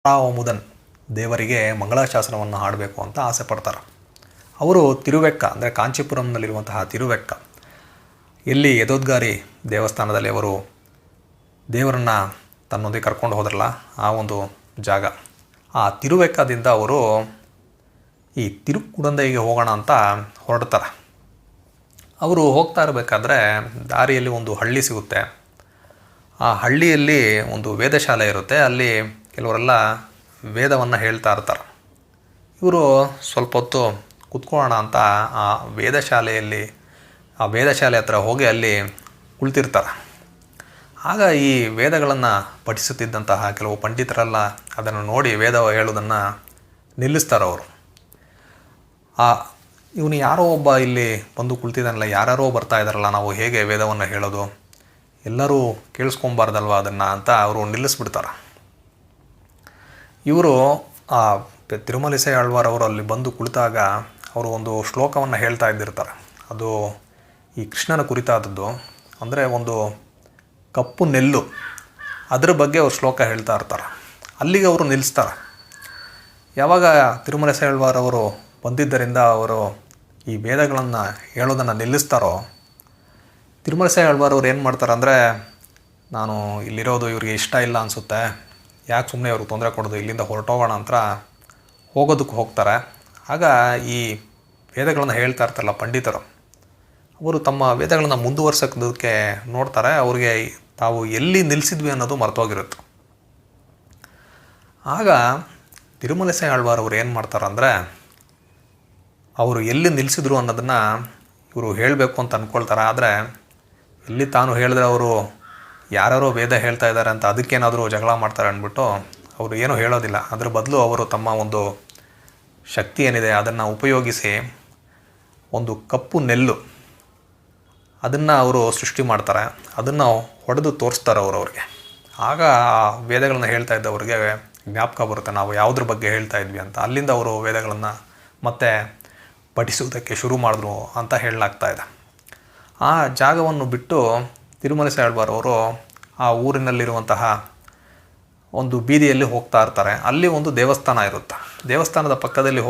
ಅಮುದನ್ ದೇವರಿಗೆ ಮಂಗಳಾಶಾಸನವನ್ನು ಹಾಡಬೇಕು ಅಂತ ಆಸೆ ಪಡ್ತಾರೆ. ಅವರು ತಿರುವೆಕ್ಕ ಅಂದರೆ ಕಾಂಚೀಪುರಂನಲ್ಲಿರುವಂತಹ ತಿರುವೆಕ್ಕ ಎಲ್ಲಿ ಯದೋದ್ಗಾರಿ ದೇವಸ್ಥಾನದಲ್ಲಿ ಅವರು ದೇವರನ್ನು ತನ್ನೊಂದಿಗೆ ಕರ್ಕೊಂಡು ಹೋದ್ರಲ್ಲ ಆ ಒಂದು ಜಾಗ, ಆ ತಿರುವೆಕ್ಕದಿಂದ ಅವರು ಈ ತಿರುಕುಡಂದೈಗೆ ಹೋಗೋಣ ಅಂತ ಹೊರಡ್ತಾರೆ. ಅವರು ಹೋಗ್ತಾ ಇರಬೇಕಾದ್ರೆ ದಾರಿಯಲ್ಲಿ ಒಂದು ಹಳ್ಳಿ ಸಿಗುತ್ತೆ. ಆ ಹಳ್ಳಿಯಲ್ಲಿ ಒಂದು ವೇದಶಾಲೆ ಇರುತ್ತೆ. ಅಲ್ಲಿ ಕೆಲವರೆಲ್ಲ ವೇದವನ್ನು ಹೇಳ್ತಾ ಇರ್ತಾರೆ. ಇವರು ಸ್ವಲ್ಪ ಹೊತ್ತು ಕುತ್ಕೊಳ್ಳೋಣ ಅಂತ ಆ ವೇದಶಾಲೆ ಹತ್ರ ಹೋಗಿ ಅಲ್ಲಿ ಕುಳಿತಿರ್ತಾರೆ. ಆಗ ಈ ವೇದಗಳನ್ನು ಪಠಿಸುತ್ತಿದ್ದಂತಹ ಕೆಲವು ಪಂಡಿತರೆಲ್ಲ ಅದನ್ನು ನೋಡಿ ವೇದ ಹೇಳೋದನ್ನು ನಿಲ್ಲಿಸ್ತಾರೆ. ಅವರು ಇವನು ಯಾರೋ ಒಬ್ಬ ಇಲ್ಲಿ ಬಂದು ಕುಳಿತಿದ್ದಾನಲ್ಲ, ಯಾರ್ಯಾರೋ ಬರ್ತಾ ಇದ್ದಾರಲ್ಲ, ನಾವು ಹೇಗೆ ವೇದವನ್ನು ಹೇಳೋದು, ಎಲ್ಲರೂ ಕೇಳಿಸ್ಕೊಬಾರ್ದಲ್ವ ಅದನ್ನು ಅಂತ ಅವರು ನಿಲ್ಲಿಸ್ಬಿಡ್ತಾರೆ. ಇವರು ಆ ತಿರುಮಲಿಸೈ ಆಳ್ವಾರ್ ಅವರು ಅಲ್ಲಿ ಬಂದು ಕುಳಿತಾಗ ಅವರು ಒಂದು ಶ್ಲೋಕವನ್ನು ಹೇಳ್ತಾ ಇದ್ದಿರ್ತಾರೆ. ಅದು ಈ ಕೃಷ್ಣನ ಕುರಿತಾದದ್ದು. ಅಂದರೆ ಒಂದು ಕಪ್ಪು ನೆಲ್ಲು, ಅದರ ಬಗ್ಗೆ ಅವರು ಶ್ಲೋಕ ಹೇಳ್ತಾ ಇರ್ತಾರೆ. ಅಲ್ಲಿಗೆ ಅವರು ನಿಲ್ಲಿಸ್ತಾರೆ. ಯಾವಾಗ ತಿರುಮಲಿಸೈ ಆಳ್ವಾರ್ ಅವರು ಬಂದಿದ್ದರಿಂದ ಅವರು ಈ ವೇದಗಳನ್ನು ಹೇಳೋದನ್ನು ನಿಲ್ಲಿಸ್ತಾರೋ, ತಿರುಮಲಿಸೈ ಆಳ್ವಾರ್ ಅವ್ರು ಏನು ಮಾಡ್ತಾರೆ ಅಂದರೆ, ನಾನು ಇಲ್ಲಿರೋದು ಇವ್ರಿಗೆ ಇಷ್ಟ ಇಲ್ಲ ಅನಿಸುತ್ತೆ, ಯಾಕೆ ಸುಮ್ಮನೆ ಅವ್ರಿಗೆ ತೊಂದರೆ ಕೊಡೋದು, ಇಲ್ಲಿಂದ ಹೊರಟೋಗೋಣ ಅಂತ ಹೋಗೋದಕ್ಕೆ ಹೋಗ್ತಾರೆ. ಆಗ ಈ ವೇದಗಳನ್ನು ಹೇಳ್ತಾ ಇರ್ತಾರಲ್ಲ ಪಂಡಿತರು, ಅವರು ತಮ್ಮ ವೇದಗಳನ್ನು ಮುಂದುವರ್ಸೋದಕ್ಕೆ ನೋಡ್ತಾರೆ. ಅವ್ರಿಗೆ ತಾವು ಎಲ್ಲಿ ನಿಲ್ಲಿಸಿದ್ವಿ ಅನ್ನೋದು ಮರ್ತೋಗಿರುತ್ತೆ. ಆಗ ತಿರುಮಲಿಸೈ ಆಳ್ವಾರ್ ಅವರು ಏನು ಮಾಡ್ತಾರೆ ಅಂದರೆ, ಅವರು ಎಲ್ಲಿ ನಿಲ್ಲಿಸಿದ್ರು ಅನ್ನೋದನ್ನು ಇವರು ಹೇಳಬೇಕು ಅಂತ ಅಂದ್ಕೊಳ್ತಾರೆ. ಆದರೆ ಎಲ್ಲಿ ತಾನು ಹೇಳಿದ್ರೆ ಅವರು ಯಾರ್ಯಾರೋ ವೇದ ಹೇಳ್ತಾ ಇದ್ದಾರೆ ಅಂತ ಅದಕ್ಕೇನಾದರೂ ಜಗಳ ಮಾಡ್ತಾರೆ ಅಂದ್ಬಿಟ್ಟು ಅವರು ಏನೂ ಹೇಳೋದಿಲ್ಲ. ಅದ್ರ ಬದಲು ಅವರು ತಮ್ಮ ಒಂದು ಶಕ್ತಿ ಏನಿದೆ ಅದನ್ನು ಉಪಯೋಗಿಸಿ ಒಂದು ಕಪ್ಪು ನೆಲ್ಲು ಅದನ್ನು ಅವರು ಸೃಷ್ಟಿ ಮಾಡ್ತಾರೆ. ಅದನ್ನು ಹೊಡೆದು ತೋರಿಸ್ತಾರೆ ಅವ್ರಿಗೆ. ಆಗ ಆ ವೇದಗಳನ್ನು ಹೇಳ್ತಾ ಇದ್ದವ್ರಿಗೆ ಜ್ಞಾಪಕ ಬರುತ್ತೆ, ನಾವು ಯಾವುದ್ರ ಬಗ್ಗೆ ಹೇಳ್ತಾ ಇದ್ವಿ ಅಂತ. ಅಲ್ಲಿಂದ ಅವರು ವೇದಗಳನ್ನು ಮತ್ತೆ ಪಠಿಸುವುದಕ್ಕೆ ಶುರು ಮಾಡಿದ್ರು ಅಂತ ಹೇಳಲಾಗ್ತಾ ಇದೆ. ಆ ಜಾಗವನ್ನು ಬಿಟ್ಟು ತಿರುಮಲಿಸೈ ಆಳ್ವಾರ್ ಅವರು ಆ ಊರಿನಲ್ಲಿರುವಂತಹ ಒಂದು ಬೀದಿಯಲ್ಲಿ ಹೋಗ್ತಾ ಇರ್ತಾರೆ. ಅಲ್ಲಿ ಒಂದು ದೇವಸ್ಥಾನ ಇರುತ್ತೆ. ದೇವಸ್ಥಾನದ ಪಕ್ಕದಲ್ಲಿ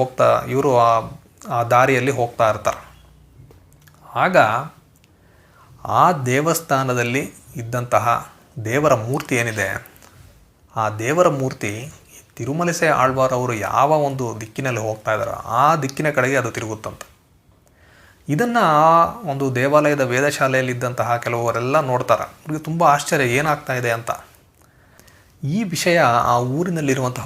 ಇವರು ಆ ದಾರಿಯಲ್ಲಿ ಹೋಗ್ತಾ ಇರ್ತಾರೆ. ಆಗ ಆ ದೇವಸ್ಥಾನದಲ್ಲಿ ಇದ್ದಂತಹ ದೇವರ ಮೂರ್ತಿ ಏನಿದೆ, ಆ ದೇವರ ಮೂರ್ತಿ ತಿರುಮಲಿಸೈ ಆಳ್ವಾರ್ ಅವರು ಯಾವ ಒಂದು ದಿಕ್ಕಿನಲ್ಲಿ ಹೋಗ್ತಾ ಇದ್ದಾರೋ ಆ ದಿಕ್ಕಿನ ಕಡೆಗೆ ಅದು ತಿರುಗುತ್ತಂತೆ. ಇದನ್ನು ಆ ಒಂದು ದೇವಾಲಯದ ವೇದಶಾಲೆಯಲ್ಲಿದ್ದಂತಹ ಕೆಲವರೆಲ್ಲ ನೋಡ್ತಾರೆ. ಅವ್ರಿಗೆ ತುಂಬ ಆಶ್ಚರ್ಯ, ಏನಾಗ್ತಾ ಇದೆ ಅಂತ. ಈ ವಿಷಯ ಆ ಊರಿನಲ್ಲಿರುವಂತಹ